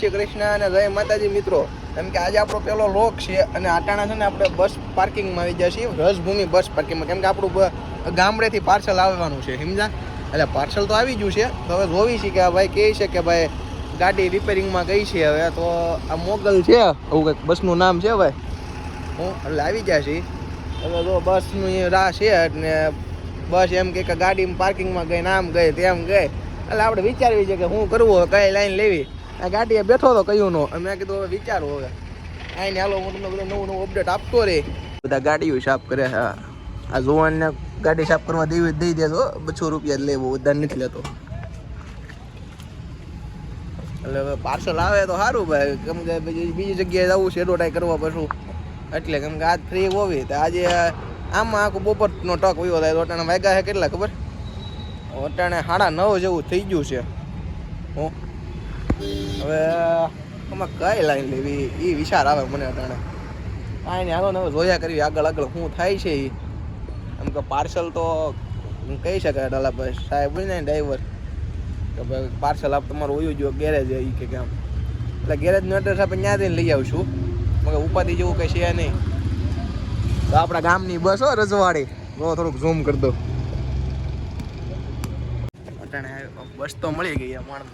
શ્રી કૃષ્ણ અને જય માતાજી મિત્રો. કેમ કે આજે આપણો પહેલો લોક છે અને આટાણા છે ને આપણે બસ પાર્કિંગમાં આવી ગયા છીએ, રસભૂમિ બસ પાર્કિંગમાં. કેમ કે આપણું ગામડેથી પાર્સલ આવવાનું છે, સમજા? એટલે પાર્સલ તો આવી ગયું છે, તો હવે જોવી છે કે આ ભાઈ કહે છે કે ભાઈ ગાડી રિપેરિંગમાં ગઈ છે. હવે તો આ મોગલ છે, એવું કંઈક બસનું નામ છે ભાઈ. એટલે આવી ગયા છીએ. હવે જો બસનું રાહ છે એટલે બસ એમ કે ગાડી પાર્કિંગમાં ગઈ, નામ ગઈ તેમ ગઈ. એટલે આપણે વિચારવી છે કે શું કરવું, કઈ લાઈન લેવી. આ ગાડીએ બેઠો તો કયું નો, મેં કીધું હવે વિચારવું. હવે આઈને હાલો હું તમને બધા નવું અપડેટ આપતો રહે. બધા ગાડીઓ સાફ કરે. હા, આ જોવાનને ગાડી સાફ કરવા દઈ દેજો, 200 રૂપિયા જ લેવો, બધા નથી લેતો. એટલે હવે પાર્સલ આવે તો સારું ભાઈ, કેમ કે બીજી જગ્યાએ જવું છે એડવર્ટાઈઝ કરવા પાછું. એટલે કેમ કે આજ ફ્રી હોવી તો આજે આમાં આખું બપોરનો ટક વયો થાય. અટાણે વાગ્યા છે કેટલા ખબર? અટાણે 9:30 જેવું થઈ ગયું છે. હું હવે આમાં કઈ લાઈન લેવી એ વિચાર આવે મને અટાણે. કાંઈ નહીં, હાલો ને હવે જોયા કરવી આગળ શું થાય છે. એ એમ કે પાર્સલ તો કહી શકાય ડાલાભાઈ સાહેબ હોય ને ડ્રાઈવર કે ભાઈ પાર્સલ આપ તમારું હોયું જો ગેરેજ એ કે આમ. એટલે ગેરેજનું એડ્રેસ આપણે ત્યાંથી લઈ આવશું, મગર ઉપાધિ જેવું કંઈ છે નહીં. તો આપણા ગામની બસ હો રજવાડી, જો થોડુંક ઝૂમ કરી દો. અટાણે બસ તો મળી ગઈ માણ.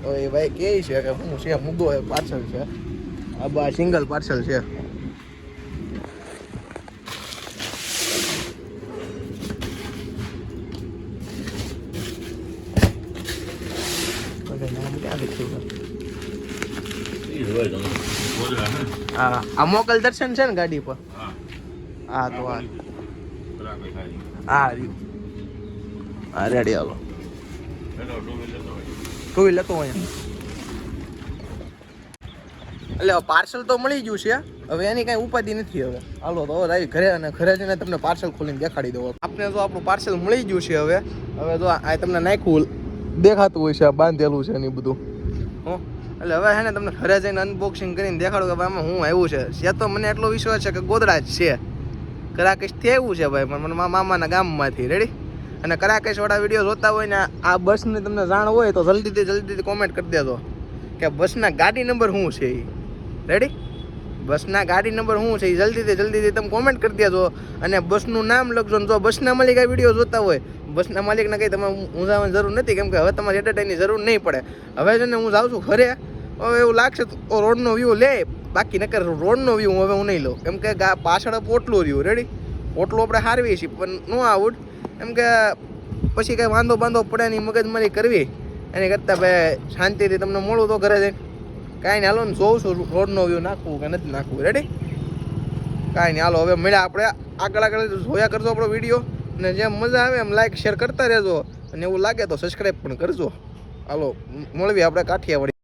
તો એ ભાઈ કહે છે કે શું છે મુદ્દો, એ પાર્સલ છે આ બા સિંગલ પાર્સલ છે. હા, આ મોકલ દર્શન છે ને ગાડી પર. હા તો હા હા રેડી. હાલો ટુ વ્હીલર તો અહીંયા. એટલે પાર્સલ તો મળી ગયું છે, હવે એની કાંઈ ઉપાધિ નથી. હવે હાલો તો હવે આવી ઘરે, અને ઘરે જઈને તમને પાર્સલ ખોલીને દેખાડી દો. આપણે જો આપણું પાર્સલ મળી ગયું છે. હવે જો આ તમને નાખ્યું દેખાતું હોય છે, આ બાંધેલું છે ને એ બધું. એટલે હવે છે ને તમને ઘરે જઈને અનબોક્સિંગ કરીને દેખાડું કે ભાઈ આમાં શું આવ્યું છે. તો મને એટલો વિશ્વાસ છે કે ગોદડા જ છે. કરાકેશથી આવ્યું છે ભાઈ, મને મારા મામાના ગામમાંથી. રેડી? અને કરાકેશવાળા વિડીયો જોતા હોય ને આ બસની તમને જાણ હોય તો જલ્દીથી કોમેન્ટ કરી દેજો કે બસના ગાડી નંબર શું છે એ. રેડી? બસના ગાડી નંબર શું છે એ જલ્દીથી તમે કોમેન્ટ કરી દેજો. અને બસનું નામ લખજો. જો બસના માલિક આ વિડીયો જોતા હોય, બસના માલિકને કંઈ તમે ઊંઝાવાની જરૂર નથી, કેમ કે હવે તમારે એડવર્ટાઈઝની જરૂર નહીં પડે. હવે છે ને હું જાઉં છું ઘરે. હવે એવું લાગશે તો રોડનો વ્યૂ લે, બાકી નકર રોડનો વ્યૂ હવે હું નહીં લઉં, કેમ કે પાછળ પોટલું રહ્યું. રેડી? પોટલું આપણે હારવી છીએ પણ ન આવડ, એમ કે પછી કંઈ વાંધો પડે નહીં, મગજમારી કરવી એની કરતાં ભાઈ શાંતિથી તમને મળું તો ઘરે જઈને. કાંઈ નહીં, હાલો ને જોઉં છું રોડનો વ્યૂ નાખવું કે નથી નાખવું. રેડી? કાંઈ નહીં, હાલો હવે મળ્યા આપણે આગળ જોયા કરજો આપણો વિડીયો. અને જેમ મજા આવે એમ લાઈક શેર કરતા રહેજો, અને એવું લાગે તો સબસ્ક્રાઈબ પણ કરજો. હાલો મળવી આપણે કાઠિયાવાડી.